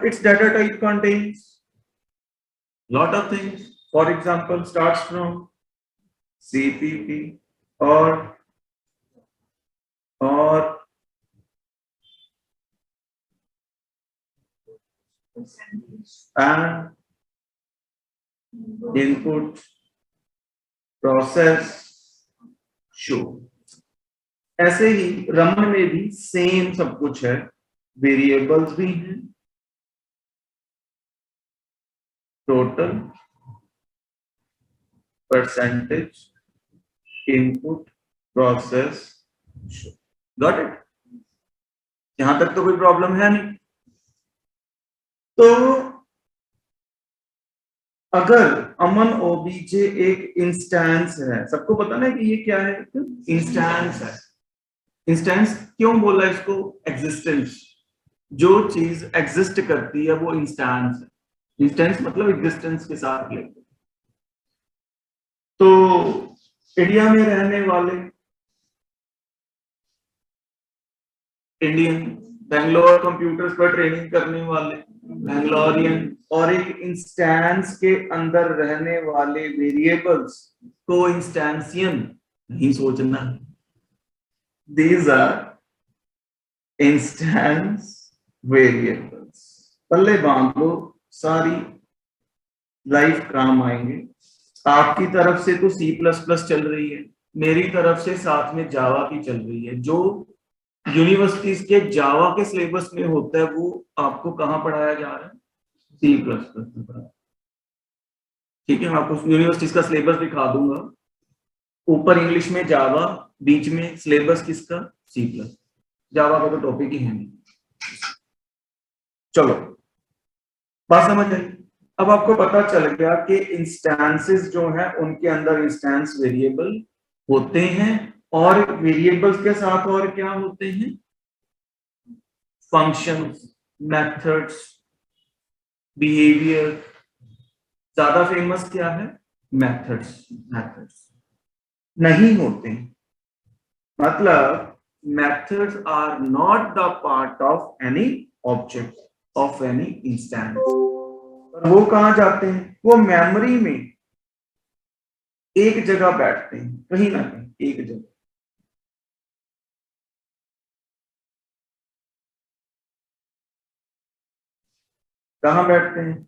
its data type contains lot of things. For example, starts from CPP or and input process show. ऐसे ही रमन में भी same सब कुछ है, वेरिएबल्स भी हैं, total, percentage, input, process show. Got it? यहां तक तो कोई प्रॉब्लम है नहीं. तो अगर अमन ओबीजे एक इंस्टेंस है, सबको पता ना कि ये क्या है, इंस्टेंस है. इंस्टेंस क्यों बोला इसको? एग्जिस्टेंस. जो चीज एग्जिस्ट करती है वो इंस्टेंस है. इंस्टेंस मतलब एग्जिस्टेंस के साथ रिलेटेड. तो इंडिया में रहने वाले इंडियन, बेंगलोर कंप्यूटर्स पर ट्रेनिंग करने वाले बेंगलोरियन, और एक इंस्टेंस के अंदर रहने वाले वेरिएबल्स को इंस्टेंसियन नहीं सोचना. These are instance variables. पल्ले बांध लो, सारी लाइफ काम आएंगे. आपकी तरफ से तो C++ चल रही है, मेरी तरफ से साथ में जावा की चल रही है. जो यूनिवर्सिटीज के जावा के सिलेबस में होता है वो आपको कहाँ पढ़ाया जा रहा है? C++ में पढ़ाया. ठीक है, मैं आपको यूनिवर्सिटीज का सिलेबस दिखा दूंगा. ऊपर इंग्लिश में जावा, बीच में सिलेबस किसका? C++. जावा का तो टॉपिक ही है नहीं. चलो, बात समझ आई. अब आपको पता चल गया कि इंस्टेंसेस जो हैं उनके अंदर इंस्टेंस वेरिएबल होते हैं, और वेरिएबल्स के साथ और क्या होते हैं? Functions, methods, behaviour. ज्यादा फेमस क्या है? मेथड्स. मेथड्स नहीं होते. मतलब methods are not the part of any object of any instance. और वो कहां जाते हैं? वो मेमोरी में एक जगह बैठते हैं, कहीं ना कहीं एक जगह. कहां बैठते हैं?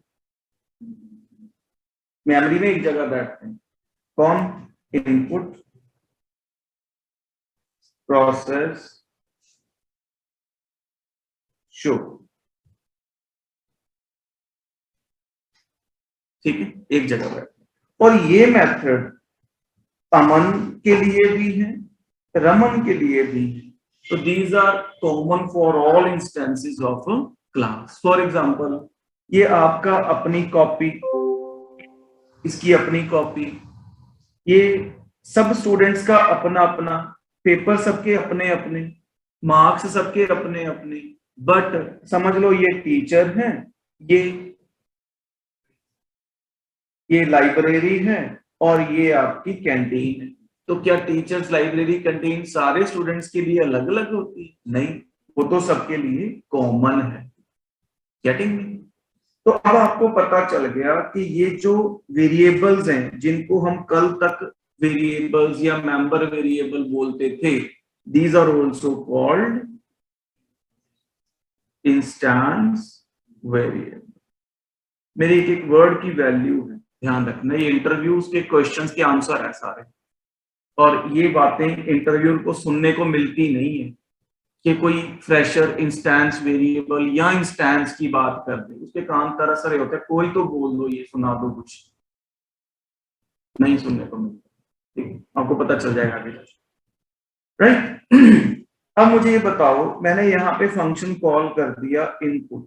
मेमोरी में एक जगह बैठते हैं. कौन? Input, process, show. ठीक है, एक जगह बैठते हैं. और ये मेथड अमन के लिए भी है, रमन के लिए भी है. तो these are common for all instances of a class. For example, ये आपका अपनी कॉपी, इसकी अपनी कॉपी, ये सब स्टूडेंट्स का अपना अपना, पेपर सबके अपने अपने, मार्क्स सबके अपने अपने. बट समझ लो ये टीचर है, ये लाइब्रेरी है, और ये आपकी कैंटीन है. तो क्या टीचर्स, लाइब्रेरी, कैंटीन सारे स्टूडेंट्स के लिए अलग अलग होती है? नहीं, वो तो सबके लिए कॉमन है. Getting me? तो अब आपको पता चल गया कि ये जो वेरिएबल्स हैं जिनको हम कल तक वेरिएबल्स या मेंबर वेरिएबल बोलते थे, these are also called instance variable. मेरी एक एक वर्ड की वैल्यू है, ध्यान रखना. ये इंटरव्यूज के क्वेश्चंस के आंसर है सारे, और ये बातें इंटरव्यू को सुनने को मिलती नहीं है कि कोई फ्रेशर इंस्टेंस वेरिएबल या इंस्टेंस की बात कर दे. उसके कान तरस रहे होते हैं, कोई तो बोल दो, ये सुना दो. कुछ नहीं सुनने को मिलता. ठीक है, आपको पता चल जाएगा आगे. राइट? अब मुझे ये बताओ, मैंने यहाँ पे फंक्शन कॉल कर दिया इनपुट.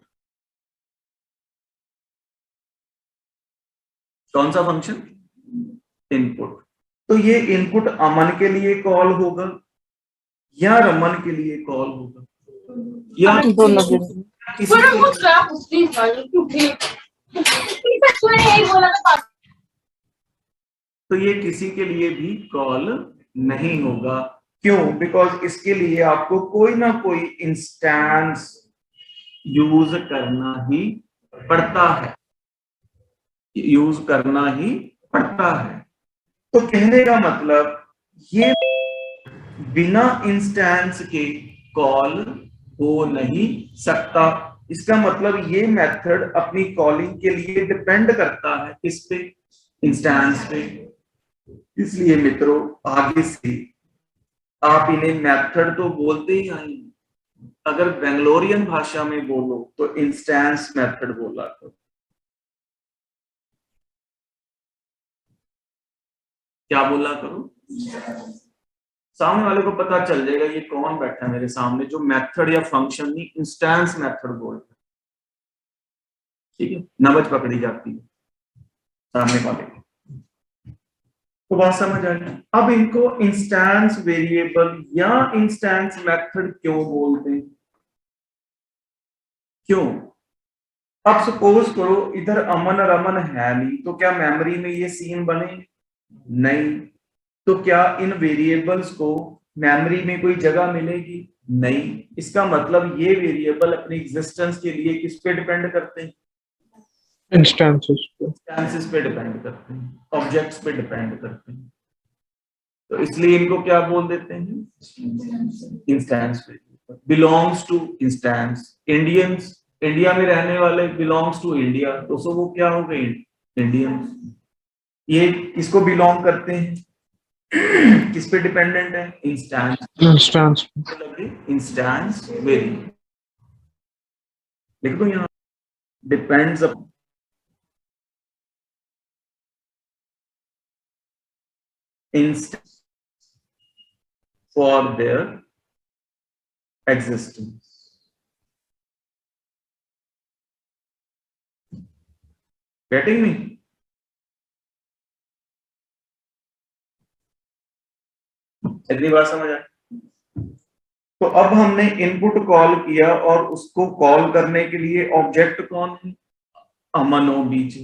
कौन सा फंक्शन? इनपुट. तो ये इनपुट अमन के लिए कॉल होगा या रमन के लिए कॉल होगा, या तो ये किसी के लिए भी कॉल नहीं होगा. क्यों? बिकॉज इसके लिए आपको कोई ना कोई इंस्टेंस यूज करना ही पड़ता है, यूज करना ही पड़ता है। तो कहने का मतलब ये बिना इंस्टेंस के कॉल हो नहीं सकता। इसका मतलब ये मेथड अपनी कॉलिंग के लिए डिपेंड करता है किस पे, इंस्टेंस पे। इसलिए मित्रों आगे से आप इन्हें मेथड तो बोलते ही आएंगे, अगर बेंगलोरियन भाषा में बोलो तो इंस्टेंस मेथड बोला करो। क्या बोला करो? सामने वाले को पता चल जाएगा ये कौन बैठा है मेरे सामने जो मेथड या फंक्शन नहीं इंस्टेंस मेथड बोल रहा है। ठीक है, नबज पकड़ी जाती है सामने वाले की। तो बात समझ आ गई। अब इनको इंस्टेंस वेरिएबल या इंस्टेंस मेथड क्यों बोलते हैं? क्यों? अब सपोज करो इधर अमन और अमन है नहीं, तो क्या मेमोरी में ये सीन बने? नहीं। तो क्या इन वेरिएबल्स को मेमोरी में कोई जगह मिलेगी? नहीं। इसका मतलब ये वेरिएबल अपनी एग्जिस्टेंस के लिए किस पे डिपेंड करते हैं? इंस्टेंसेस पे डिपेंड करते हैं, ऑब्जेक्ट्स पे डिपेंड करते हैं। तो इसलिए इनको क्या बोल देते हैं? Instance variable. Belongs to instance. Indians, India में रहने वाले बिलोंग्स टू इंडिया, तो सो वो क्या हो गए? इंडियंस। ये किसको बिलोंग करते हैं? किस पे डिपेंडेंट है? इंस्टेंस। इंस्टेंस वेरिएबल लिख दो यहाँ, depends upon instance for their existence. Getting me? इतनी बात समझ आए? तो अब हमने इनपुट कॉल किया और उसको कॉल करने के लिए ऑब्जेक्ट कौन है? अमन ओबीजे।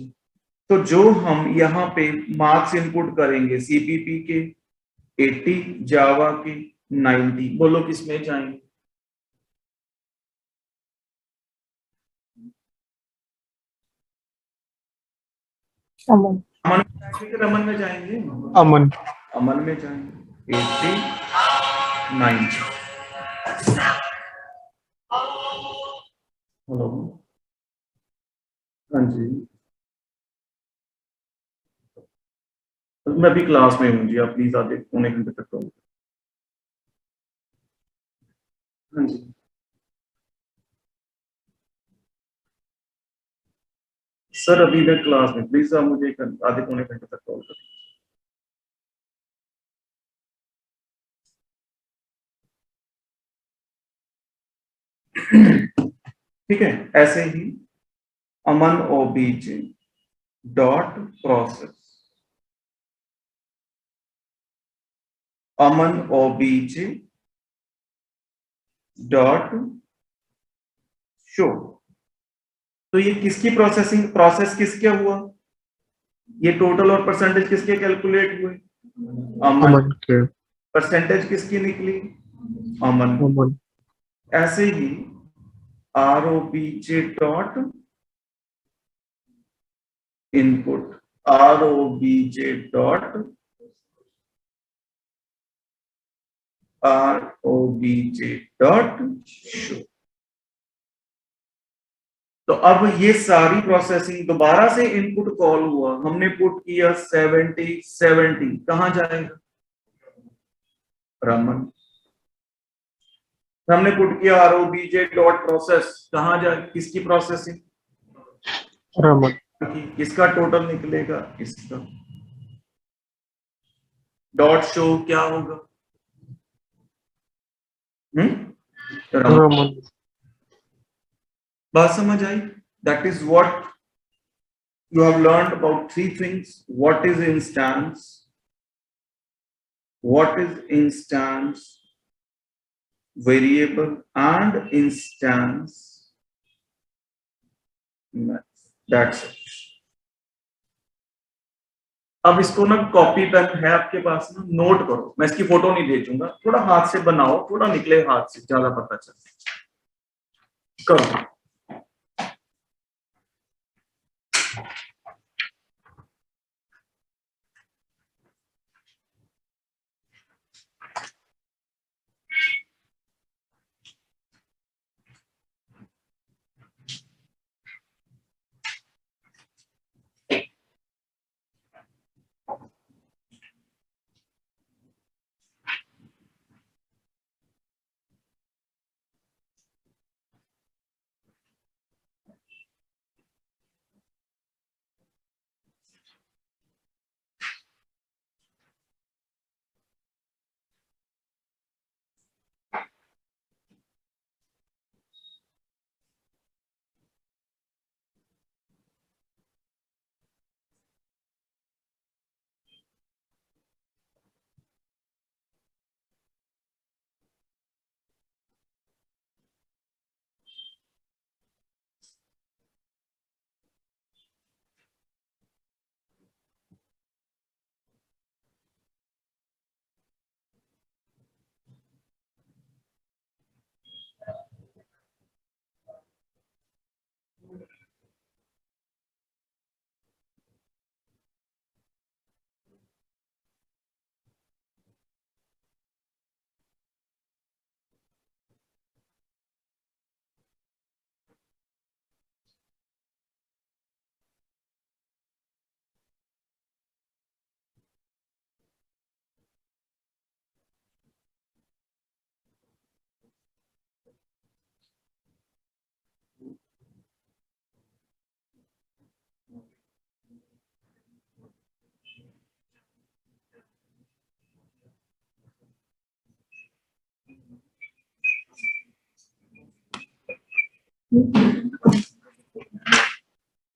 तो जो हम यहाँ पे मार्क्स इनपुट करेंगे सीपीपी के 80, जावा के 90, बोलो किसमें जाएंगे? अमन अमन में जाएंगे कि रमन में जाएंगे? अमन अमन में जाएंगे। 80, 90। हेलो, हाँ जी, मैं भी क्लास में हूँ जी, आप प्लीज आधे पौने घंटे तक कॉल। हाँ जी, सर अभी मैं क्लास में, प्लीज आप मुझे आधे पौने घंटे तक कॉल करें। ठीक है, ऐसे ही अमन ओबीजे डॉट प्रोसेस, अमन ओबीजे डॉट शो। तो ये किसकी प्रोसेसिंग, प्रोसेस किसके हुआ? ये टोटल और परसेंटेज किसके कैलकुलेट हुए? अमन के। परसेंटेज किसकी निकली? अमन। ऐसे ही ROBJ dot input, ROBJ dot ROBJ dot show. तो अब ये सारी प्रोसेसिंग दोबारा से इनपुट कॉल हुआ, हमने पुट किया 70 कहां जाएगा? रमन। हमने पुट किया आरओबीजे डॉट प्रोसेस, कहां जाए, किसकी प्रोसेसिंग? रमन। किसका टोटल निकलेगा? इसका। डॉट शो क्या होगा? रमन। बात समझ आई? That is what you have learned about three things. What is instance? What is instance variable and instance method. That's it. अब इसको ना कॉपी पेन है आपके पास ना, नोट करो, मैं इसकी फोटो नहीं भेजूंगा, थोड़ा हाथ से बनाओ, थोड़ा निकले हाथ से, ज्यादा पता चले। करो।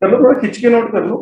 चलो थोड़ा खिंच के नोट कर लो।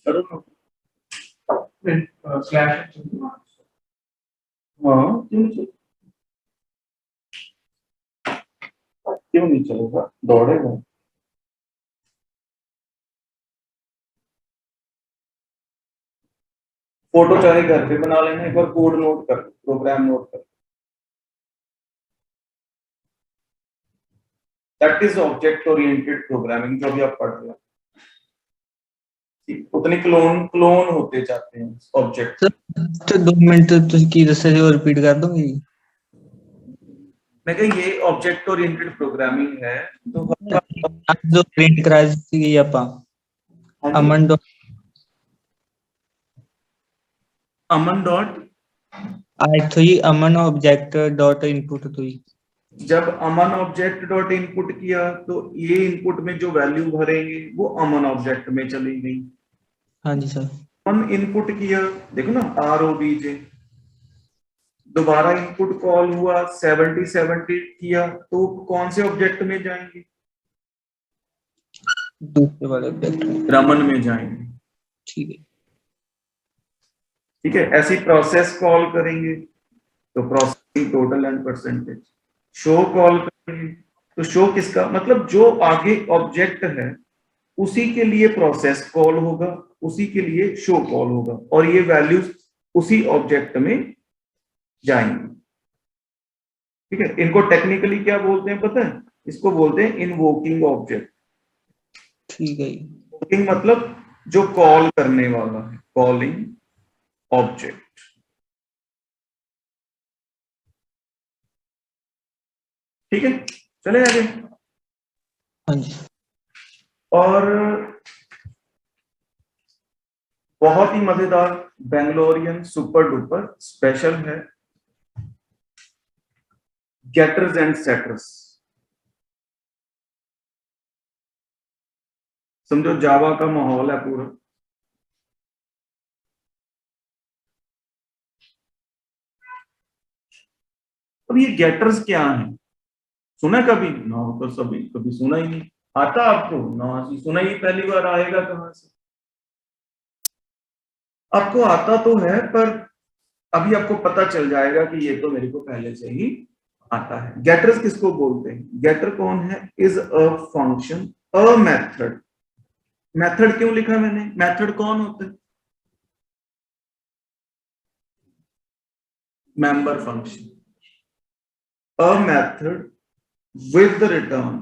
करो ना। स्लैश हाँ क्यों नहीं चलेगा, दौड़ेगा। फोटो चाहे घर पे बना लेना, एक बार कोड नोट कर, प्रोग्राम नोट कर। That is object oriented programming जो भी आप पढ़ रहे हो। उतने क्लोन क्लोन होते जाते हैं ऑब्जेक्ट। तो 2 मिनट ਤੁਸੀਂ ਕੀ ਦੱਸਿਆ ਸੀ ਉਹ ਰਿਪੀਟ ਕਰ ਦੋਗੇ ਜੀ? मैं कहा ये ऑब्जेक्ट ओरिएंटेड प्रोग्रामिंग है तो ਅੱਜ ਜੋ ਪ੍ਰਿੰਟ ਕਰਾਇਆ ਸੀ ਆਪਾਂ ਅਮਨ अमन डॉट ਇੱਥੋਂ ਹੀ अमन ऑब्जेक्ट डॉट इनपुट ਤੋਂ ही जब अमन ऑब्जेक्ट डॉट इनपुट किया तो ये इनपुट में जो वैल्यू भरेंगे वो अमन ऑब्जेक्ट में चली गई। हाँ जी सर। अमन इनपुट किया, देखो ना ROBJ, दोबारा इनपुट कॉल हुआ 70 किया तो कौन से ऑब्जेक्ट में जाएंगे? दूसरे वाले ऑब्जेक्ट में, रमन में जाएंगे। ठीक है ठीक है, ऐसी प्रोसेस कॉल करेंगे तो processing total and percentage. Show call करेंगे तो शो किसका मतलब जो आगे ऑब्जेक्ट है उसी के लिए प्रोसेस कॉल होगा, उसी के लिए शो कॉल होगा और ये वैल्यूज उसी ऑब्जेक्ट में जाएंगे। ठीक है, इनको टेक्निकली क्या बोलते हैं पता है? इसको बोलते हैं इनवोकिंग ऑब्जेक्ट। ठीक है। इनवोकिंग मतलब जो कॉल करने वाला है, कॉलिंग ऑब्जेक्ट। ठीक है, चले आगे। हाँ जी। और बहुत ही मजेदार बेंगलोरियन सुपर डुपर स्पेशल है, गेटर्स एंड सेटर्स। समझो जावा का माहौल है पूरा। अब ये गेटर्स क्या हैं? सुना कभी ना? तो सभी कभी सुना ही नहीं। आता आपको ना? सुना ही, पहली बार आएगा कहां से? आपको आता तो है, पर अभी आपको पता चल जाएगा कि ये तो मेरे को पहले से ही आता है। गेटर्स किसको बोलते हैं? गेटर कौन है? Is a function, a method. Method क्यों लिखा मैंने? मेथड कौन होता है? Member function. A method with return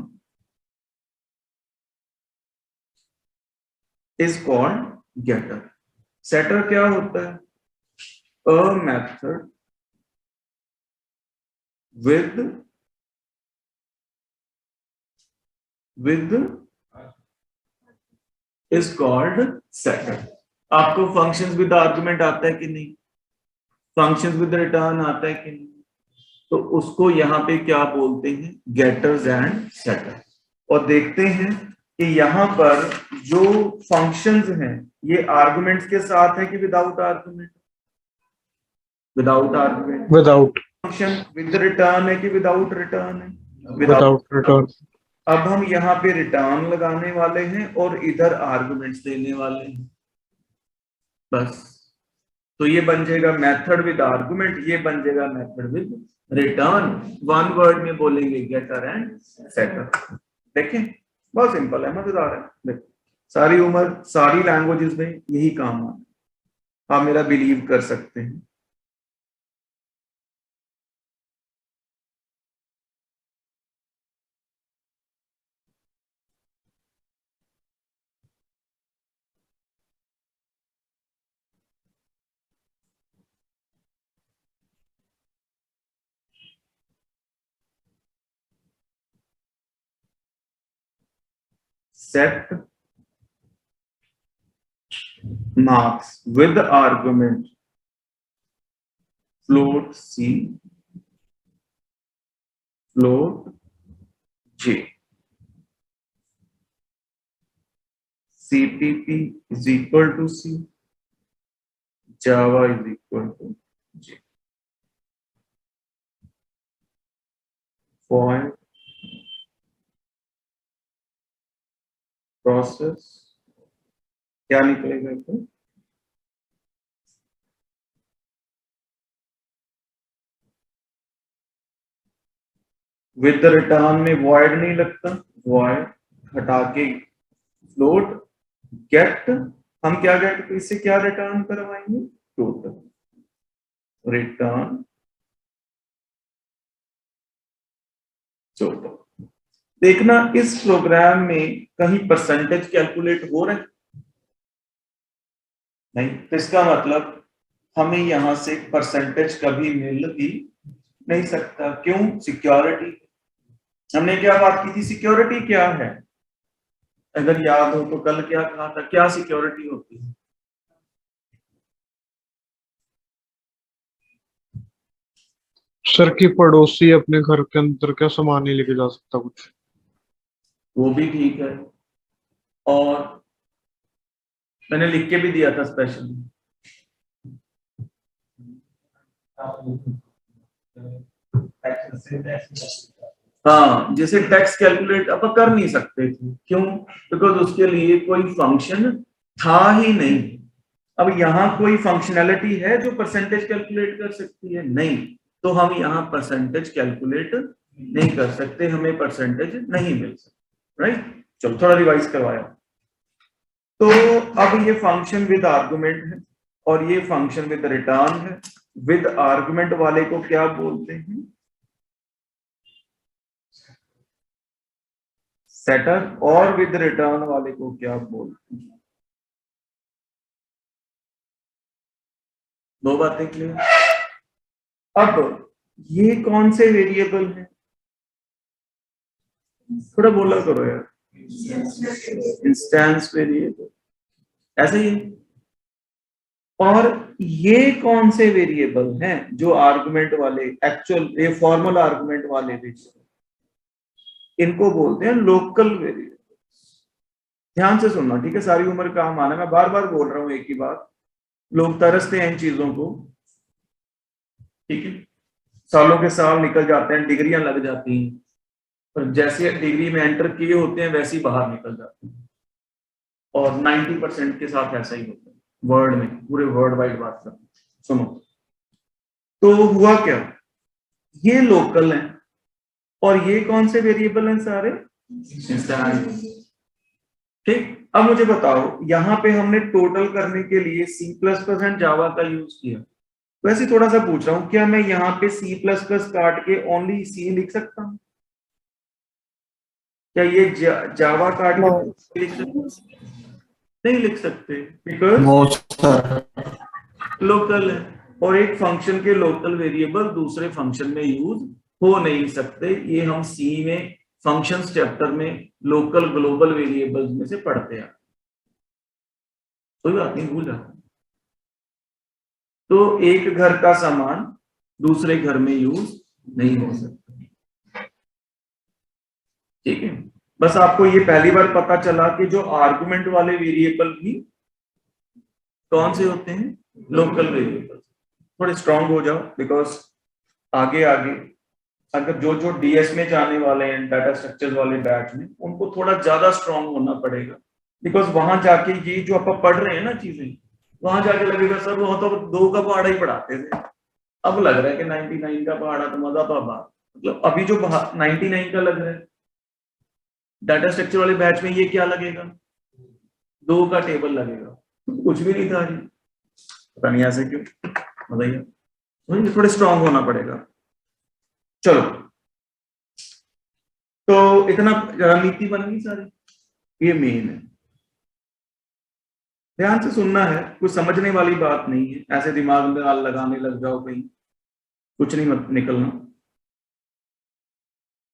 is called getter. Setter क्या होता है? A method with is called setter। आपको फंक्शंस विद आर्गुमेंट आता है कि नहीं? फंक्शंस विद रिटर्न आता है कि नहीं? तो उसको यहाँ पे क्या बोलते हैं? Getters and setter. और देखते हैं कि यहाँ पर जो फंक्शंस हैं ये आर्गुमेंट्स के साथ है कि without argument? Without argument. Without. Function with return है कि विदाउट रिटर्न है? Without return. अब हम यहाँ पे रिटर्न लगाने वाले हैं और इधर आर्गुमेंट्स देने वाले हैं, बस। तो ये बन जाएगा मेथड विद आर्गुमेंट, ये बन जाएगा method with return. One word में बोलेंगे गेटर एंड सेटर। देखें, बहुत सिंपल है, मजेदार है। देखो, सारी उम्र सारी लैंग्वेजेस में यही काम है, आप मेरा बिलीव कर सकते हैं। set marks with argument float c, float j, cpp is equal to c, java is equal to j। for process क्या निकलेगा? तो विद रिटर्न में वॉइड नहीं लगता, वॉइड हटा के फ्लोट गेट। हम क्या गेट, इससे क्या रिटर्न करवाएंगे? Total return total. देखना इस प्रोग्राम में कहीं परसेंटेज कैलकुलेट हो रहा है? नहीं, तो इसका मतलब हमें यहां से परसेंटेज कभी मिल ही नहीं सकता। क्यों? सिक्योरिटी। हमने क्या बात की थी? सिक्योरिटी क्या है? अगर याद हो तो कल क्या कहा था? क्या सिक्योरिटी होती है? सर की पड़ोसी अपने घर के अंदर क्या सामान नहीं लेके जा सकता कुछ। वो भी ठीक है, और मैंने लिख के भी दिया था स्पेशल। हाँ, जैसे टैक्स कैलकुलेट अब कर नहीं सकते थे। क्यों? बिकॉज उसके लिए कोई फंक्शन था ही नहीं। अब यहाँ कोई फंक्शनैलिटी है जो परसेंटेज कैलकुलेट कर सकती है? नहीं, तो हम यहाँ परसेंटेज कैलकुलेट नहीं कर सकते, हमें परसेंटेज नहीं मिल सकता। राइट, चलो थोड़ा रिवाइज करवाया। तो अब ये फंक्शन विद आर्गुमेंट है और ये फंक्शन विद रिटर्न है। विद आर्गुमेंट वाले को क्या बोलते हैं? सेटर और विद रिटर्न वाले को क्या बोलते हैं? दो बातें क्लियर। अब ये कौन से वेरिएबल हैं? थोड़ा बोला करो यार। इंस्टेंस वेरिएबल, ऐसे ही है। और ये कौन से वेरिएबल हैं जो आर्गुमेंट वाले, एक्चुअल ये फॉर्मल आर्गुमेंट वाले वेरिएबल, इनको बोलते हैं लोकल वेरिएबल। ध्यान से सुनना, ठीक है? सारी उम्र काम आना, मैं बार बार बोल रहा हूं एक ही बात, लोग तरसते हैं इन चीजों को, ठीक है? सालों के साल निकल जाते हैं, डिग्रियां लग जाती हैं, और जैसे डिग्री में एंटर किए होते हैं वैसे ही बाहर निकल जाते हैं। और 90% के साथ ऐसा ही होता है वर्ड में, पूरे वर्ड वाइड बात कर सुनो। तो हुआ क्या, ये लोकल है और ये कौन से वेरिएबल हैं? सारे इंस्टेंस। ठीक, अब मुझे बताओ, यहां पे हमने टोटल करने के लिए C++ एंड जावा का यूज किया। वैसे थोड़ा सा पूछ रहा हूं, क्या मैं यहाँ पे C++ काट के ओनली C लिख सकता हूँ? क्या ये जावा काट के लिख सकते? नहीं लिख सकते, बिकॉज लोकल है, और एक फंक्शन के लोकल वेरिएबल दूसरे फंक्शन में यूज हो नहीं सकते। ये हम सी में फंक्शंस चैप्टर में लोकल ग्लोबल वेरिएबल्स में से पढ़ते हैं, कोई बात नहीं, भूल जाते। तो एक घर का सामान दूसरे घर में यूज नहीं हो सकता, ठीक है? बस आपको ये पहली बार पता चला कि जो आर्गुमेंट वाले वेरिएबल भी कौन से होते हैं? Local variable. थोड़े स्ट्रांग हो जाओ, बिकॉज आगे आगे अगर जो जो डीएस में जाने वाले हैं, डाटा स्ट्रक्चर्स वाले बैच में, उनको थोड़ा ज्यादा स्ट्रांग होना पड़ेगा, बिकॉज वहां जाके ये जो आप पढ़ रहे हैं ना चीजें, वहां जाके लगेगा सर वो तो 2 का पहाड़ा ही पढ़ाते थे, अब लग रहा है कि 99 का पहाड़ा, तो मजा तो अब मतलब अभी जो 99 का लग रहा है डाटा स्ट्रक्चर वाले बैच में, ये क्या लगेगा? 2 का टेबल लगेगा, कुछ भी नहीं था जी, पता नहीं ऐसे क्यों, बताइए। थोड़े स्ट्रांग होना पड़ेगा। चलो, तो इतना रणनीति बन गई सारी, ये मेन है। ध्यान से सुनना है, कुछ समझने वाली बात नहीं है, ऐसे दिमाग में आल लगाने लग जाओ कहीं, कुछ नहीं मत निकलना।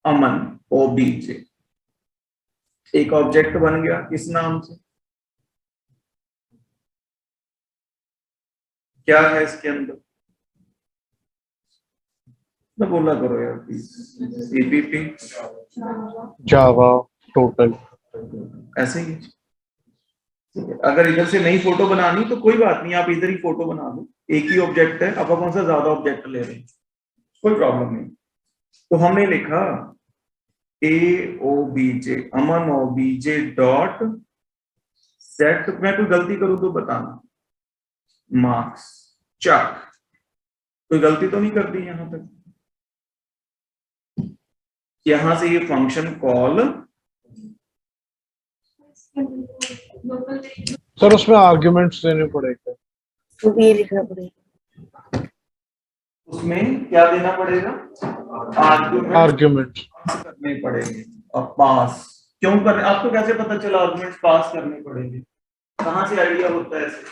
अमन OBJ एक ऑब्जेक्ट बन गया, किस नाम से? क्या है इसके अंदर? ना बोला करो यार प्लीज। CPP Java total. ऐसे ही। अगर इधर से नई फोटो बनानी तो कोई बात नहीं, आप इधर ही फोटो बना लो, एक ही ऑब्जेक्ट है, आप कौन सा ज्यादा ऑब्जेक्ट ले रहे हैं, कोई प्रॉब्लम नहीं। तो हमने लिखा AOBJ, अमन OBJ डॉट सेट, मैं कोई गलती करूं तो बताना, मार्क्स चक, कोई गलती तो नहीं कर दी यहां तक? यहां से ये फंक्शन कॉल, सर उसमें आर्ग्यूमेंट्स देने पड़ेंगे, तो ये लिखना पड़ेगा। उसमें क्या देना पड़ेगा? Argument arguments. करने पड़ेंगे। और पास क्यों कर, आपको कैसे पता चला आर्गुमेंट्स पास करने पड़ेंगे? कहां से आइडिया होता है ऐसे?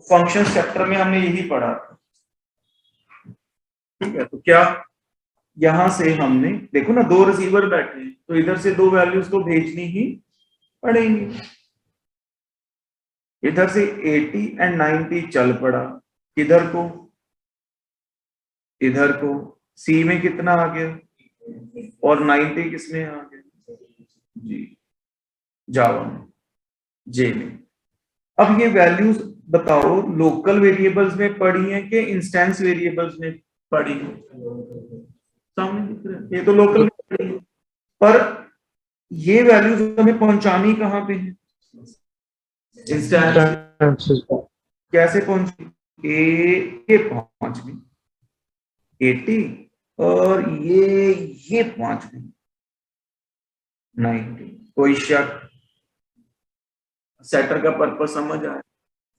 फंक्शन चैप्टर में हमने यही पढ़ा, ठीक है? तो क्या यहां से हमने देखो ना, 2 रिसीवर बैठे हैं, तो इधर से 2 वैल्यूज तो भेजनी ही पड़ेंगी। इधर से 80 एंड 90 चल पड़ा, इधर को सी में कितना आ गया, और 90 किसमें आ गया? जी जावा में, जे में। अब ये वैल्यूज बताओ लोकल वेरिएबल्स में पढ़ी है कि इंस्टेंस वेरिएबल्स में पढ़ी है? सामने दिख रहा है, ये तो लोकल में पढ़ी है, पर ये वैल्यूज हमें पहुंचानी कहां पे है? इंस्टेंस। कैसे पहुंची? ये पहुंच गई 80, और ये पहुंच गई 90। कोई शक? सेटर का पर्पस समझ आया?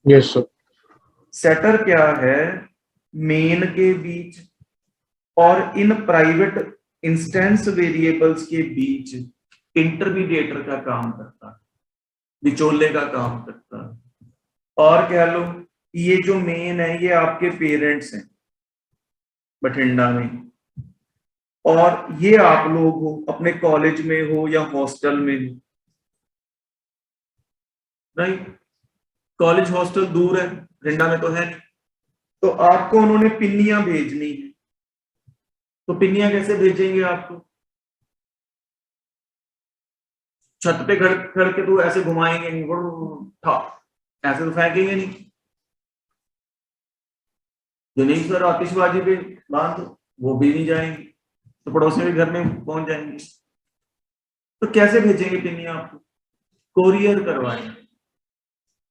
Yes sir. सेटर क्या है? मेन के बीच और इन प्राइवेट इंस्टेंस वेरिएबल्स के बीच इंटरमीडिएटर का काम करता है, विचोले का काम करता है। और कह लो ये जो मेन है ये आपके पेरेंट्स हैं बठिंडा में, और ये आप लोग हो अपने कॉलेज में हो या हॉस्टल में हो, राइट? कॉलेज हॉस्टल दूर है, बठिंडा में तो है नहीं, तो आपको उन्होंने पिन्नियां भेजनी है। तो पिन्नियां कैसे भेजेंगे आपको? छत पे खड़ खड़ के तो ऐसे घुमाएंगे नहीं, ऐसे तो फेंकेंगे नहीं। जो नहीं सर आतिशबाजी पे बांध दो, वो भी नहीं जाएंगे, तो पड़ोसी के घर में पहुंच जाएंगे। तो कैसे भेजेंगे पिन्नियां आपको? कोरियर करवाएंगे।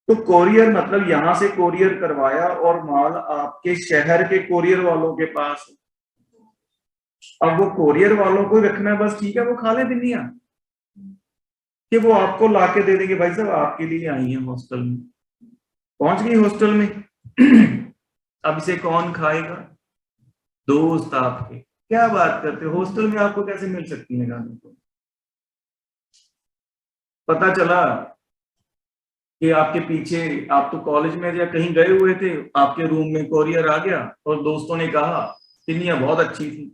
तो कोरियर मतलब यहां से कोरियर करवाया और माल आपके शहर के कोरियर वालों के पास है। अब वो कोरियर वालों को रखना है बस, ठीक है, वो खा ले पिन्नियां कि वो आपको लाके दे देंगे, भाई साहब आपके लिए आई है हॉस्टल में, पहुंच गई हॉस्टल में। अब इसे कौन खाएगा? दोस्त आपके। क्या बात करते हो, हॉस्टल में आपको कैसे मिल सकती है गाने को? पता चला कि आपके पीछे, आप तो कॉलेज में या कहीं गए हुए थे, आपके रूम में कोरियर आ गया और दोस्तों ने कहा पिन्नियां बहुत अच्छी थी,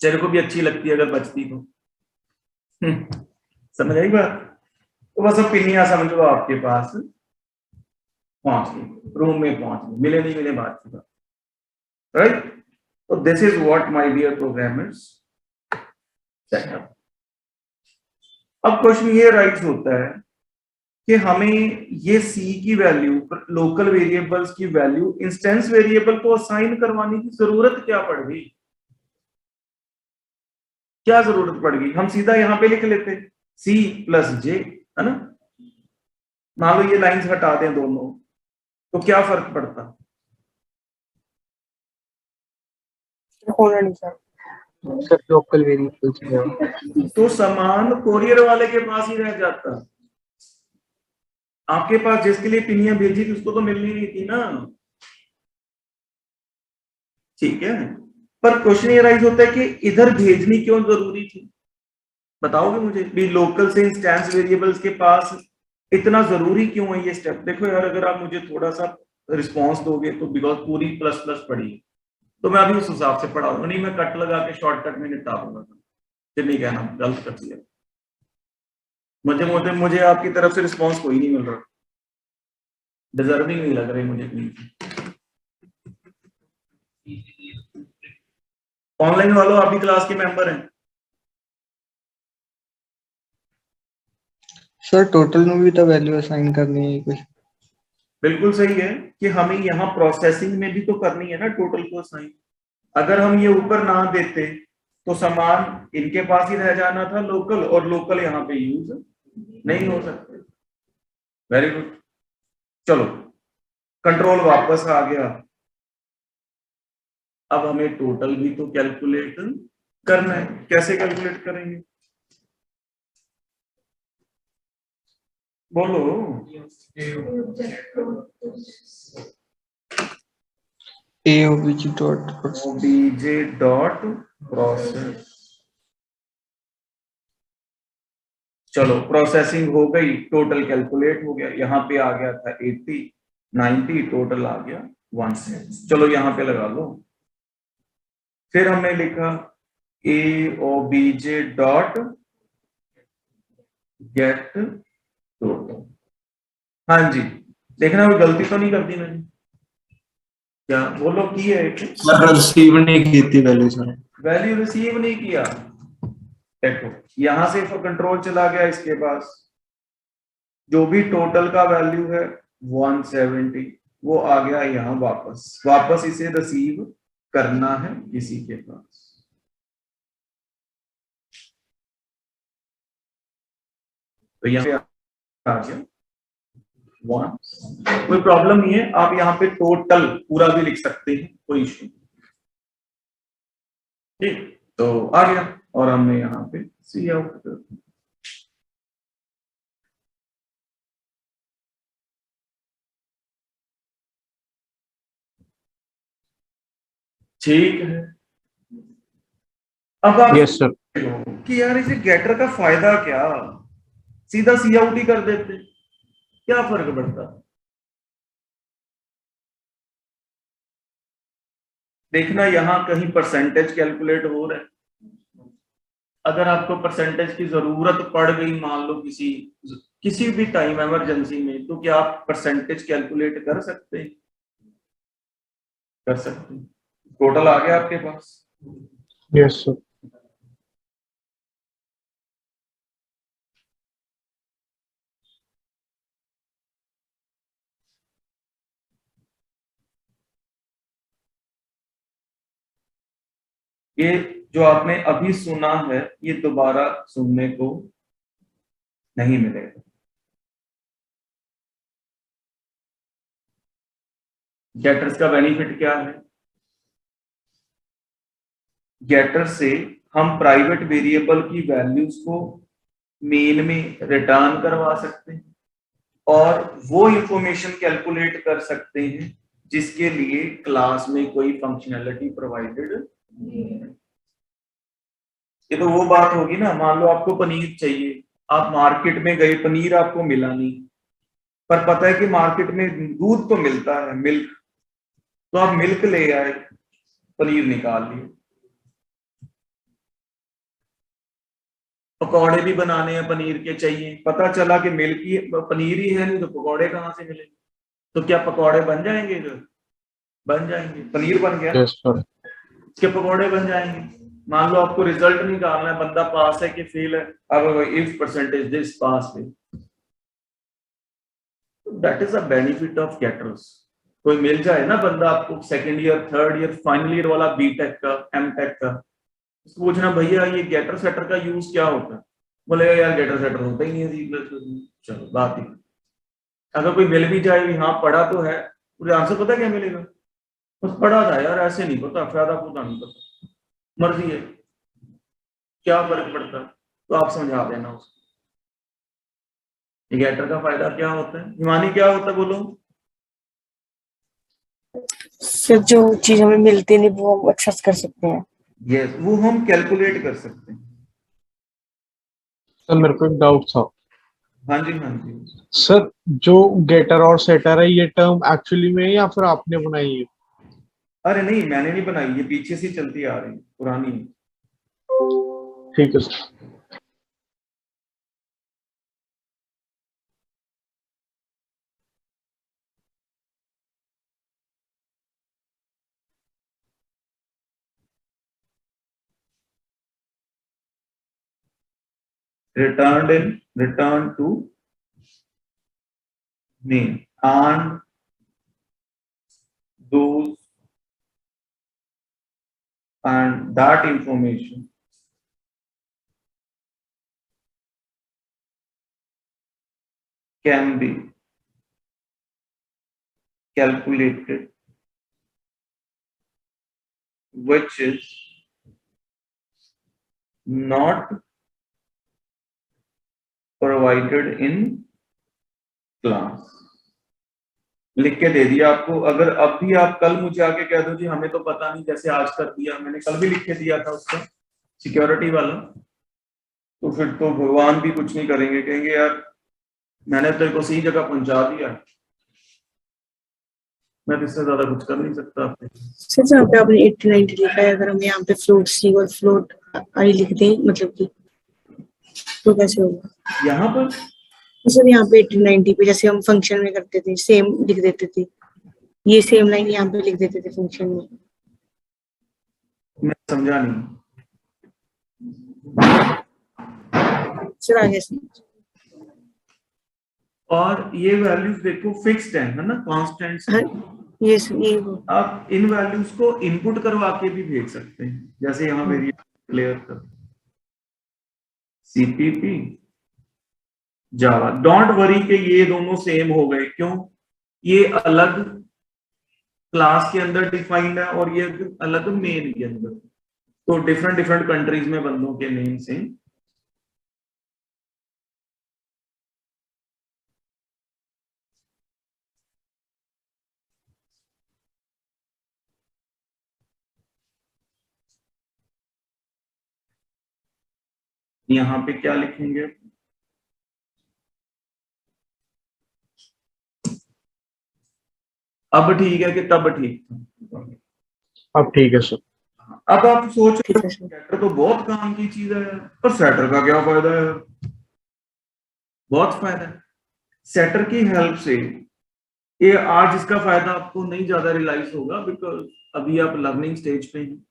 तेरे को भी अच्छी लगती है अगर बचती तो। समझ आई बात? तो बस अब पिन्नियां समझो आपके पास पहुंच गई, रूम में पहुंच गई, मिले नहीं मिले बात की बात, राइट? तो this is what my dear programmers setup. अब क्वेश्चन ये राइज होता है कि हमें ये सी की वैल्यू, लोकल वेरिएबल्स की वैल्यू इंस्टेंस वेरिएबल को असाइन करवाने की जरूरत क्या पड़ गई? क्या जरूरत पड़ गई? हम सीधा यहां पे लिख लेते सी प्लस जे, है ना? मान लो ये लाइंस हटा दें दोनों, तो क्या फर्क पड़ता? होना नहीं सर। सर लोकल वेरिएबल्स तो सामान कोरियर वाले के पास ही रह जाता। आपके पास जिसके लिए पिनियां भेजी थी उसको तो मिलनी नहीं थी ना, ठीक है? पर क्वेश्चन ये राइज होता है कि इधर भेजनी क्यों जरूरी थी? बताओगे मुझे भी? लोकल से इंस्टेंस वेरिएबल्स के पास इतना जरूरी क्यों है ये स्टेप? देखो यार, अगर आप मुझे थोड़ा सा रिस्पॉन्स दोगे तो, बिकॉज पूरी प्लस प्लस पढ़ी है, तो मैं अभी उस हिसाब से पढ़ाऊंगा, नहीं मैं कट लगा के शॉर्टकट में निपटा दूंगा। फिर नहीं कहना गलत कर दिया। मुझे मुझे मुझे आपकी तरफ से रिस्पॉन्स कोई नहीं मिल रहा, डिजर्विंग नहीं लग रही मुझे कहीं। ऑनलाइन वालों आप भी क्लास के मेंबर हैं? सर टोटल में भी तो वैल्यू असाइन करनी है कुछ। बिल्कुल सही है कि हमें यहाँ प्रोसेसिंग में भी तो करनी है ना टोटल को असाइन। अगर हम ये ऊपर ना देते तो सामान इनके पास ही रह जाना था लोकल, और लोकल यहाँ पे यूज नहीं हो सकते। Very good. चलो कंट्रोल वापस आ गया। अब हमें टोटल भी तो कैलकुलेट करना है। कैसे कैलकुलेट करेंगे बोलो? obj dot process. चलो प्रोसेसिंग हो गई, टोटल कैलकुलेट हो गया। यहाँ पे आ गया था 80, 90, टोटल आ गया 1। चलो यहाँ पे लगा लो। फिर हमने लिखा obj डॉट गेट टोटल। हाँ जी, देखना कोई गलती तो नहीं कर दी मैंने? क्या बोलो की है? सर रिसीव नहीं की थी वैल्यू सर। वैल्यू रिसीव नहीं किया। देखो यहां से कंट्रोल चला गया इसके पास, जो भी टोटल का वैल्यू है 170 वो आ गया यहाँ वापस। वापस इसे रिसीव करना है किसी के पास। तो यहाँ पे आ गया 1। कोई प्रॉब्लम नहीं है, आप यहाँ पे टोटल पूरा भी लिख सकते हैं, कोई इश्यू। ठीक, तो आ गया और हमने यहाँ पे सी आउट कर दिया। ठीक है। अब आप यस सर। कि यार इसे गेटर का फायदा क्या, सीधा सी आउट ही कर देते, क्या फर्क पड़ता। देखना यहां कहीं परसेंटेज कैलकुलेट हो रहा है। अगर आपको परसेंटेज की जरूरत पड़ गई, मान लो किसी किसी भी टाइम इमरजेंसी में, तो क्या आप परसेंटेज कैलकुलेट कर सकते हैं? कर सकते हैं। टोटल आ गया आपके पास। Yes sir. ये जो आपने अभी सुना है, ये दोबारा सुनने को नहीं मिलेगा। गेटर्स का बेनिफिट क्या है? गेटर से हम प्राइवेट वेरिएबल की वैल्यूज को मेन में रिटर्न करवा सकते हैं और वो इंफॉर्मेशन कैलकुलेट कर सकते हैं जिसके लिए क्लास में कोई फंक्शनैलिटी प्रोवाइडेड नहीं है। ये तो वो बात होगी ना, मान लो आपको पनीर चाहिए, आप मार्केट में गए, पनीर आपको मिला नहीं, पर पता है कि मार्केट में दूध तो मिलता है, मिल्क, तो आप मिल्क ले आए, पनीर निकाल लिए। पकौड़े भी बनाने हैं पनीर के, चाहिए, पता चला कि मिल्क ही पनीर ही है नहीं, तो पकौड़े कहाँ से मिलेंगे? तो क्या पकौड़े बन जाएंगे? बन जाएंगे, पनीर बन गया, यस सर। इसके पकौड़े बन जाएंगे। मान लो आपको रिजल्ट निकालना है, बंदा पास है कि फेल है, अब इफ परसेंटेज दिस पास है, that is a benefit of getters. कोई मिल जाए ना बंदा आपको second year, third year, final year वाला, बीटेक का, एमटेक का, उसको पूछना भैया ये गेटर सेटर का यूज क्या होता है, बोलेगा यार गेटर सेटर होता ही नहीं है सी प्लस प्लस में। चलो बात ही। अगर कोई मिल भी जाए भी, हाँ पढ़ा तो है, मुझे आंसर पता क्या मिलेगा, बस पढ़ा था यार, ऐसे नहीं पता, फायदा पता नहीं पता, मर्जी है, क्या फर्क पड़ता है, तो आप समझा देना उसको। गेटर का फायदा क्या होता है, हिमानी क्या होता है बोलो? सर जो चीज हमें मिलती नहीं वो हम एक्सेस कर सकते हैं। यस, वो हम कैलकुलेट कर सकते हैं। सर मेरे को एक डाउट था। हाँ जी, हाँ जी। सर जो गेटर और सेटर है ये टर्म एक्चुअली में है या फिर आपने बनाई है? अरे नहीं, मैंने नहीं बनाई, ये पीछे से चलती आ रही है, पुरानी है। ठीक है sir. Returned to name and those and that information can be calculated, which is not provided in class। लिख के दे दिया आपको, अगर अब भी आप कल मुझे आके कह दो जी हमें तो पता नहीं, जैसे आज कर दिया, मैंने कल भी लिख के दिया था उसका, सिक्योरिटी वाला, तो फिर तो भगवान भी कुछ नहीं करेंगे, कहेंगे यार मैंने तेरे को सही जगह पहुंचा दिया, मैं तो इससे ज्यादा कुछ कर नहीं सकता आपके। सर जहाँ पे आपने 80 90 लिखा है, अगर हम यहाँ पे फ्लोट सी और फ्लोट आई लिख दें मतलब कि, तो कैसे होगा? यहाँ पर सर यहाँ पे 80 90 पे जैसे हम फंक्शन में करते थे सेम लिख देते थे, ये सेम लाइन यहाँ पे लिख देते थे फंक्शन में। मैं समझा नहीं। सर आगे से और ये वैल्यूज देखो फिक्स्ड है ना, कांस्टेंट्स। हाँ, ये सर ये वो आप इन वैल्यूज को इनपुट करवा के भी भेज सकते हैं, जैसे यहाँ वेरिएबल क्लियर कर सीपीपी जावा। डोंट वरी के ये दोनों सेम हो गए, क्यों? ये अलग क्लास के अंदर डिफाइंड है और ये अलग मेन के अंदर, तो डिफरेंट डिफरेंट कंट्रीज में बंदों के नेम से। यहाँ पे क्या लिखेंगे? अब ठीक है कि तब ठीक था? अब ठीक है सर। अब आप सोच ठीक है सर। सेटर तो बहुत काम की चीज है, पर सेटर का क्या फायदा है? बहुत फायदा है। सेटर की हेल्प से ये आज इसका फायदा आपको नहीं ज्यादा रियलाइज होगा, बिकॉज अभी आप लर्निंग स्टेज पे हैं।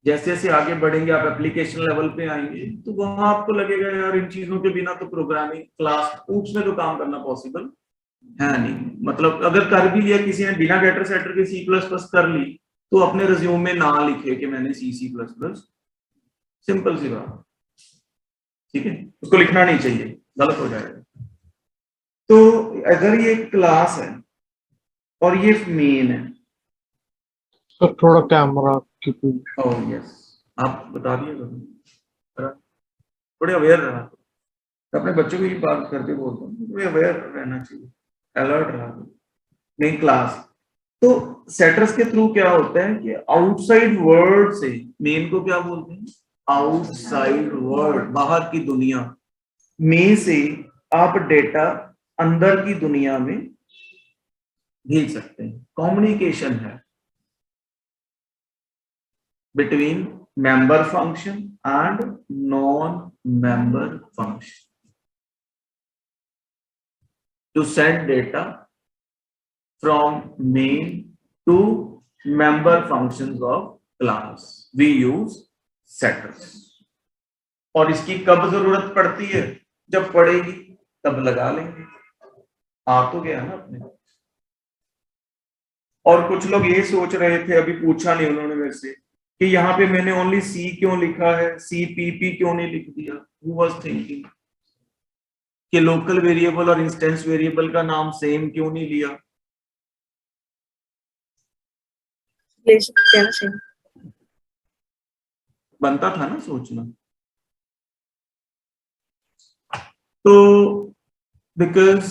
जैसे जैसे आगे बढ़ेंगे, आप एप्लीकेशन लेवल पे आएंगे, तो वहां आपको लगेगा यार इन चीजों के बिना तो प्रोग्रामिंग क्लास ऊप्स में तो काम करना पॉसिबल है नहीं। मतलब अगर कर भी लिया किसी ने बिना गेटर सेटर के सी प्लस प्लस कर ली, तो अपने रिज्यूम में ना लिखे कि मैंने सी प्लस प्लस। सिंपल सी बात, ठीक है, उसको लिखना नहीं चाहिए, गलत हो जाएगा। तो अगर ये क्लास है और ये मेन है, सर थोड़ा कैमरा की ओह यस, आप बता दिए थोड़े अवेयर रहा। तो अपने बच्चों को ये बात करके बोलता हूँ, थोड़े अवेयर रहना चाहिए, अलर्ट रहा नहीं क्लास। तो सेटर्स के थ्रू क्या होता है कि आउटसाइड वर्ल्ड से, मेन को क्या बोलते हैं? आउटसाइड वर्ल्ड, बाहर की दुनिया में से आप डेटा अंदर की दुनिया में भेज सकते हैं। कम्युनिकेशन है between member function and non-member function to send data from main to member functions of class. We use setters. और इसकी कब जरूरत पड़ती है? जब पड़ेगी तब लगा लेंगे, आ तो गया ना अपने। और कुछ लोग ये सोच रहे थे, अभी पूछा नहीं उन्होंने मेरे से, कि यहाँ पे मैंने ओनली सी क्यों लिखा है, CPP क्यों नहीं लिख दिया? Who was thinking कि लोकल वेरिएबल और इंस्टेंस वेरिएबल का नाम सेम क्यों नहीं लिया? ले सकते हैं ना सर। बनता था ना सोचना। तो बिकॉज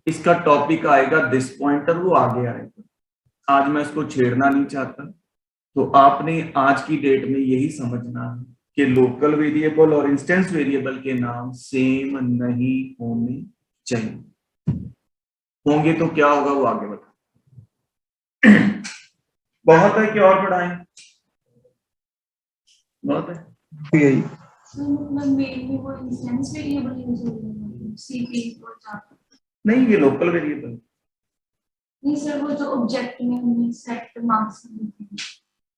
इसका टॉपिक आएगा दिस पॉइंटर, वो आगे आएगा, आज मैं इसको छेड़ना नहीं चाहता। तो आपने आज की डेट में यही समझना है कि लोकल वेरिएबल और इंस्टेंस वेरिएबल के नाम सेम नहीं होने चाहिए। होंगे तो क्या होगा वो आगे बता। बहुत है कि और बढ़ाएं? बहुत है। यही मेनली वो इंस्टेंस वेरिएबल यूज हो रहा है सीपी और जावा। नहीं, ये लोकल वेरिएबल। नहीं सर, वो जो ऑब्जेक्ट में हमने सेट मार्क्स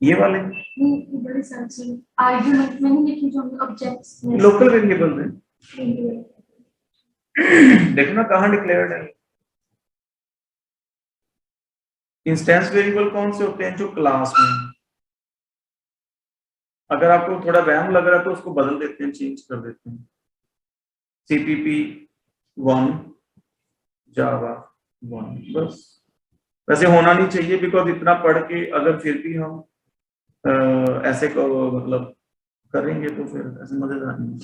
ये वाले नहीं, बड़े सर से आर्गुमेंट में नहीं लिखी जो ऑब्जेक्ट्स लोकल वेरिएबल है। देखो ना कहाँ डिक्लेयर्ड है। इंस्टेंस वेरिएबल कौन से होते हैं? जो क्लास में। अगर आपको थोड़ा वहम लग रहा है तो उसको बदल देते हैं, चेंज कर देते हैं। CPP 1 जावा 1, बस। वैसे होना नहीं चाहिए, बिकॉज इतना पढ़ के अगर फिर भी हम ऐसे को मतलब करेंगे तो फिर ऐसे मजेदार नहीं।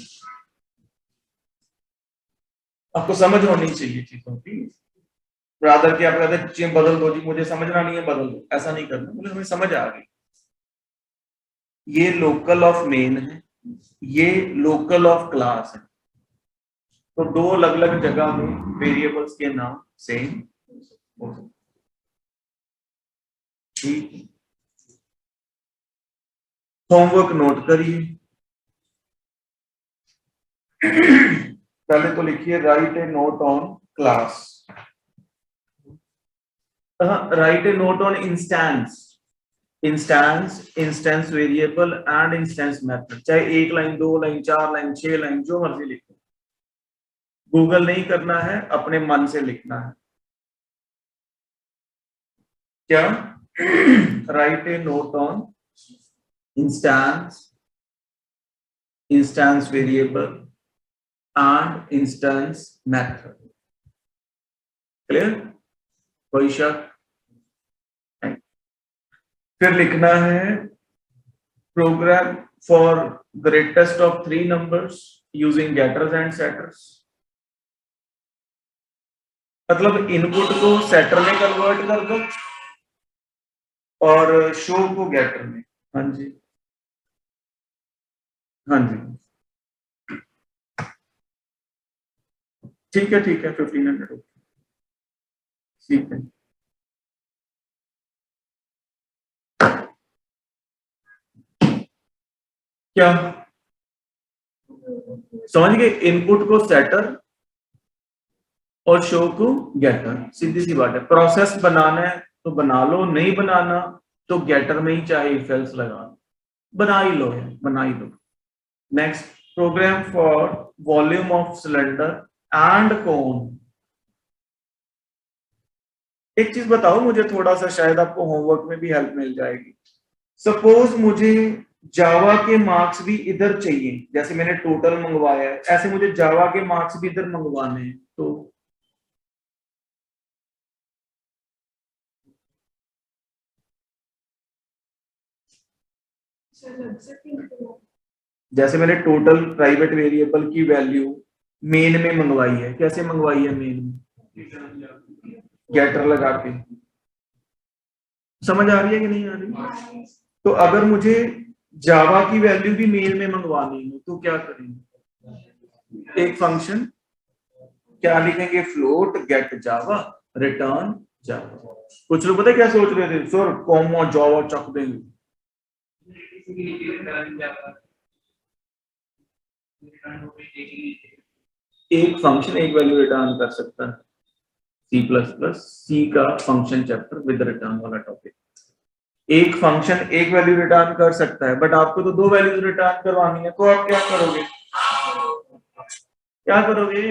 आपको समझ होनी चाहिए चीजों की। रादर कि आप कहते बदल दो जी, मुझे समझना नहीं है, बदल दो, ऐसा नहीं करना। मतलब हमें समझ आ गई। ये लोकल ऑफ मेन है, ये लोकल ऑफ क्लास है। तो दो अलग अलग जगह में वेरिएबल्स के नाम सेम हो सकते। ठीक, होमवर्क नोट करिए। पहले तो लिखिए right a note on class, right a note on instance, instance variable and instance method. चाहे 1 लाइन, 2 लाइन, 4 लाइन, 6 लाइन, जो मर्जी लिखो। गूगल नहीं करना है, अपने मन से लिखना है। क्या? Write a note on instance variable and instance method. Clear? कोई शक? फिर लिखना है program for greatest of 3 numbers using getters and setters. मतलब इनपुट को सेटर में कन्वर्ट कर दो और शो को गेटर में। हाँ जी, हाँ जी। ठीक है 1500 ठीक है। क्या समझ गए? इनपुट को सेटर और शो को गेटर, सीधी सी बात है। प्रोसेस बनाना है तो बना लो, नहीं बनाना तो गेटर में ही चाहे इफ एल्स लगा लो, बना ही लो है, बना ही लो। Next, program for volume of cylinder and cone. एक चीज बताओ मुझे, थोड़ा सा शायद आपको होमवर्क में भी हेल्प मिल जाएगी। सपोज मुझे जावा के मार्क्स भी इधर चाहिए, जैसे मैंने टोटल मंगवाया है, ऐसे मुझे जावा के मार्क्स भी इधर मंगवाने हैं, तो सर लग सकती है। जैसे मैंने टोटल प्राइवेट वेरिएबल की वैल्यू मेन में मंगवाई है, कैसे मंगवाई है मेन में? गेटर लगा के। समझ आ रही है कि नहीं आ रही? तो अगर मुझे जावा की वैल्यू भी मेन में मंगवानी है तो क्या करेंगे? एक फंक्शन क्या लिखेंगे? फ्लोट गेट जावा रिटर्न जावा। कुछ लोग पता है क्या सोच रहे थे, सर कॉमा जावा चक देंगे। एक फंक्शन एक वैल्यू रिटर्न कर सकता है। सी का फंक्शन चैप्टर विद रिटर्न वाला टॉपिक। एक फंक्शन एक वैल्यू रिटर्न कर सकता है, बट आपको तो दो वैल्यूज रिटर्न करवानी है, तो आप क्या करोगे? क्या करोगे?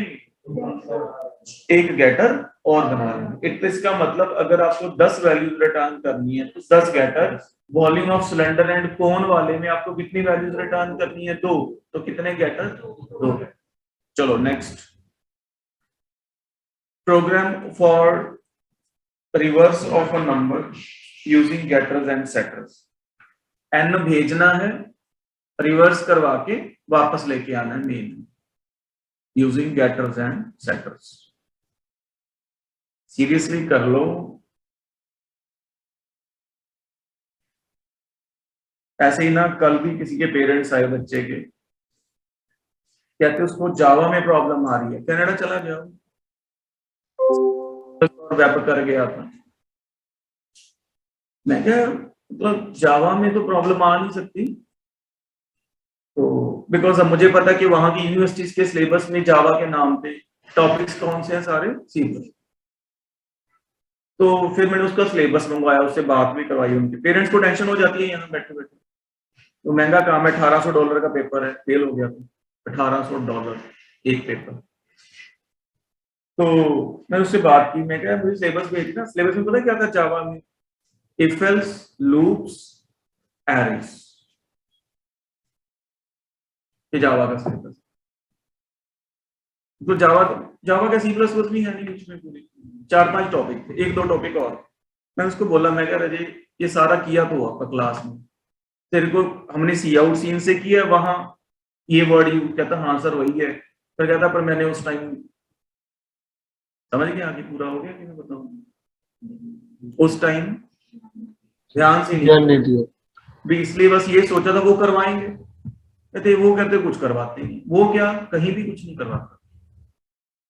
एक गेटर और बना लेंगे। इसका मतलब अगर आपको 10 वैल्यूज रिटर्न करनी है तो 10 getter, volume of cylinder and cone वाले में आपको कितनी वैल्यूज रिटर्न करनी है? 2। तो कितने गेटर? 2। चलो next, program for reverse of a number using getters and setters. n भेजना है, रिवर्स करवा के वापस लेके आना है main, using getters and setters. Seriously कर लो, ऐसे ही ना कल भी किसी के पेरेंट्स आए बच्चे के, कहते उसको जावा में प्रॉब्लम आ रही है, कनाडा चला गया वेब कर गया था। मैं क्या मतलब जावा में तो प्रॉब्लम आ नहीं सकती, तो बिकॉज अब मुझे पता कि वहां की यूनिवर्सिटीज के सिलेबस में जावा के नाम पे टॉपिक्स कौन से हैं? सारे सी प्लस। तो फिर मैंने उसका सिलेबस मंगवाया, उससे बात भी करवाई। उनके पेरेंट्स को टेंशन हो जाती है यहाँ बैठे बैठे, तो महंगा काम है, $1800 का पेपर है, फेल हो गया था। $1800 एक पेपर। तो मैंने उससे बात की, मैं क्या मुझे सिलेबस भेजना। सिलेबस में पता है क्या था जावा में? इफ एल्स, लूप्स, एरेज, ये जावा का सिलेबस। तो जावा का सी प्लस प्लस भी है नहीं बीच में, पूरी 4-5 टॉपिक थे, 1-2 टॉपिक और। मैं उसको बोला, मैं कह रहा ये सारा किया तो आपका क्लास में, तेरे को हमने सी आउट सीन से किया वहां ये वर्ड यूज। कहता हाँ सर वही है। फिर कहता पर मैंने उस टाइम, समझ गया आगे पूरा हो गया कि मैं बताऊं? उस टाइम ध्यान से नहीं दिया भी, इसलिए बस ये सोचा था वो करवाएंगे। कहते वो कहते कुछ करवाते नहीं। वो क्या कहीं भी कुछ नहीं करवाता।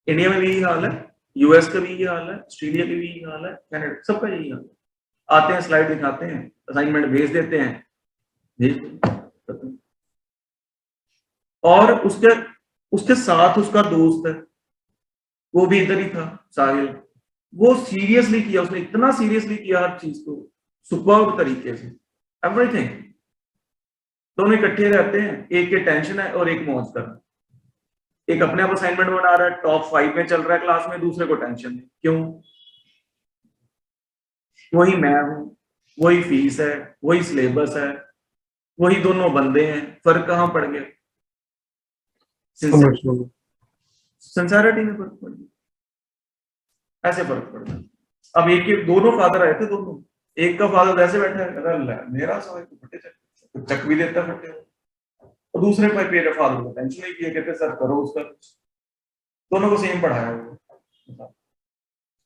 इंडिया में भी यही हाल है, यूएस का भी यही हाल है, ऑस्ट्रेलिया का भी यही हाल है, कनाडा, सबका यही हाल है। आते हैं, स्लाइड दिखाते हैं, असाइनमेंट भेज देते हैं, और उसके साथ उसका दोस्त है, वो भी इधर ही था, साहिल। वो सीरियसली किया, उसने इतना सीरियसली किया हर चीज को, सुपर्ब तरीके से, एवरीथिंग। दोनों इकट्ठे रहते हैं, एक के टेंशन है और एक मौज कर रहा है। एक अपने आप असाइनमेंट बना रहा है, टॉप 5 में चल रहा है क्लास में, दूसरे को टेंशन है। क्यों? वही मैं हूं, वही फीस है, वही सिलेबस है, वही दोनों बंदे हैं, फर्क कहां पड़ गया? सिंसेरिटी में फर्क पड़ गया, ऐसे फर्क पड़ गया। अब एक दोनों फादर आए थे, दोनों, एक का फादर ऐसे बैठा है, मेरा फटे चक भी देता फटे, और दूसरे को मेरे फादर को टेंशन नहीं किया, कहते सर करो उसका कुछ। दोनों को सेम पढ़ाया,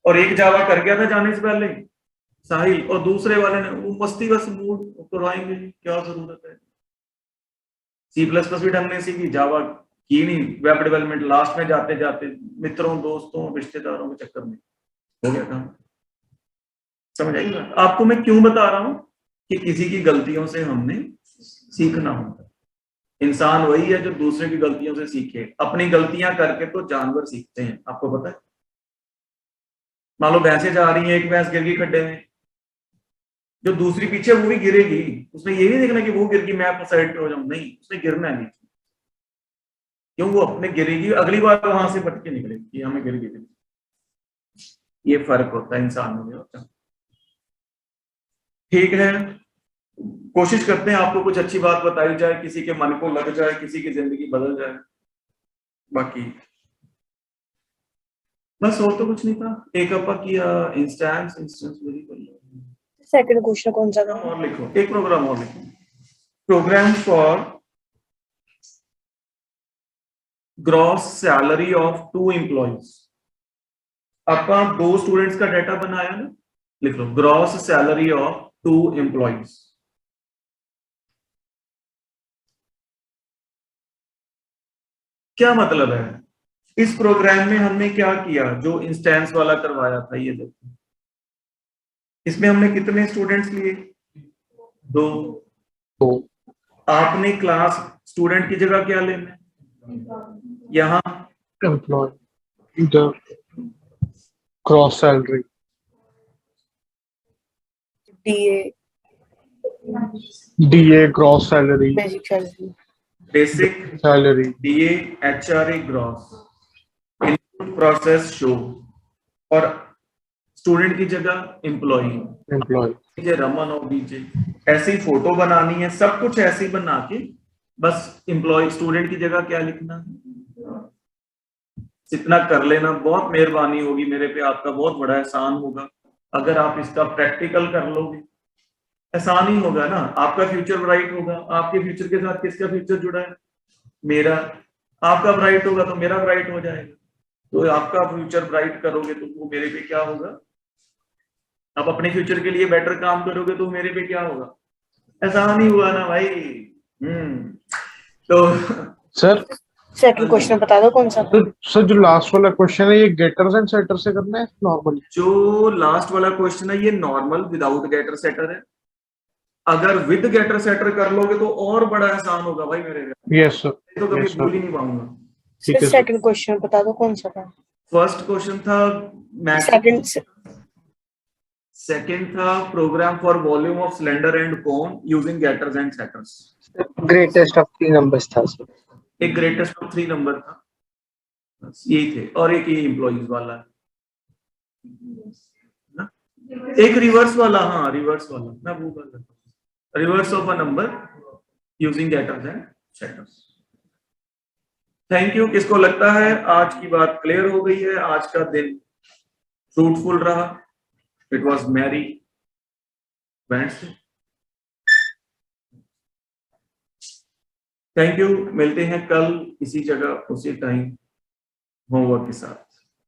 और एक जावा कर गया था जाने से पहले साहिल, और दूसरे वाले ने वो मस्ती बस मूड करवाएंगे, क्या जरूरत है? सी प्लस प्लस भी ढंग ने सीखी, जावा की नहीं वेब डेवलपमेंट, लास्ट में जाते जाते मित्रों दोस्तों रिश्तेदारों के चक्कर में हो गया काम। समझ आई बात? आपको मैं क्यों बता रहा हूं कि किसी की गलतियों से हमने सीखना होता है। इंसान वही है जो दूसरे की गलतियों से सीखे। अपनी गलतियां करके तो जानवर सीखते हैं, आपको पता है। मान लो भैंसें जा रही हैं, एक भैंस गिर गई खड्डे में, जो दूसरी पीछे वो भी गिरेगी, उसने ये नहीं देखना कि वो गिर गई मैं अपने साइड पे हो जाऊं, नहीं, उसने गिरना है नीचे। क्यों? वो अपने गिरेगी, अगली बार वहां से बच के निकलेगी कि हमें गिर गई। ये फर्क होता है इंसानों में होता है। ठीक है, कोशिश करते हैं आपको कुछ अच्छी बात बताई जाए, किसी के मन को लग जाए, किसी की जिंदगी बदल जाए। बाकी बस और तो कुछ नहीं था। एक अपा किया इंस्टेंस वेरिएबल। सेकंड क्वेश्चन कौन सा था? और लिखो, एक प्रोग्राम और लिखो, program for gross salary of 2 employees. आपका 2 स्टूडेंट्स का डाटा बनाया ना, लिख लो ग्रॉस सैलरी ऑफ 2 एम्प्लॉइज। क्या मतलब है? इस प्रोग्राम में हमने क्या किया जो इंस्टेंस वाला करवाया था, ये देखो। इसमें हमने कितने स्टूडेंट्स लिए? 2। तो आपने क्लास स्टूडेंट की जगह क्या लेना है? यहाँ एम्प्लॉय इधर cross salary DA cross salary basic salary. Basic salary DA HRA gross input process show, और स्टूडेंट की जगह एम्प्लॉई एम्प्लॉय डीजे रमन और डीजे। ऐसी फोटो बनानी है, सब कुछ ऐसे ही बना के, बस एम्प्लॉय स्टूडेंट की जगह क्या लिखना है, इतना कर लेना। बहुत मेहरबानी होगी मेरे पे, आपका बहुत बड़ा एहसान होगा अगर आप इसका प्रैक्टिकल कर लोगे। एहसान ही होगा ना, आपका फ्यूचर ब्राइट होगा। आपके फ्यूचर के साथ किसका फ्यूचर जुड़ा है? मेरा। आपका ब्राइट होगा तो मेरा ब्राइट हो जाएगा। तो आपका फ्यूचर ब्राइट करोगे तो वो मेरे पे क्या होगा? आप अपने फ्यूचर के लिए बेटर काम करोगे तो मेरे पे क्या होगा? एहसान ही हुआ ना भाई। तो सर। सेकंड क्वेश्चन बता दो कौन सा था? सर जो लास्ट वाला क्वेश्चन है ये गेटर्स एंड सेटर्स से करना है नॉर्मली? जो लास्ट वाला क्वेश्चन है ये नॉर्मल विदाउट गेटर सेटर है। अगर विद गेटर सेटर कर लोगे तो और बड़ा एहसान होगा भाई मेरे लिए। यस सर, तो कभी यस भूल सर, ही नहीं पाऊंगा। ठीक है सर। सेकंड क्वेश्चन बता दो कौन सा था? फर्स्ट क्वेश्चन था सेकंड सेकंड था program for volume of cylinder and cone using getters and setters. Greatest of 3 numbers था सर। एक ग्रेटेस्ट ऑफ 3 नंबर था, बस यही थे। और एक ये एम्प्लॉइज वाला है ना? एक रिवर्स वाला, हाँ रिवर्स वाला मैं भूल गया, reverse of a number using getters and setters. Thank you. किसको लगता है आज की बात क्लियर हो गई है? आज का दिन फ्रूटफुल रहा। It was merry Wednesday. Thank you. मिलते हैं कल इसी जगह उसी टाइम होमवर्क के साथ।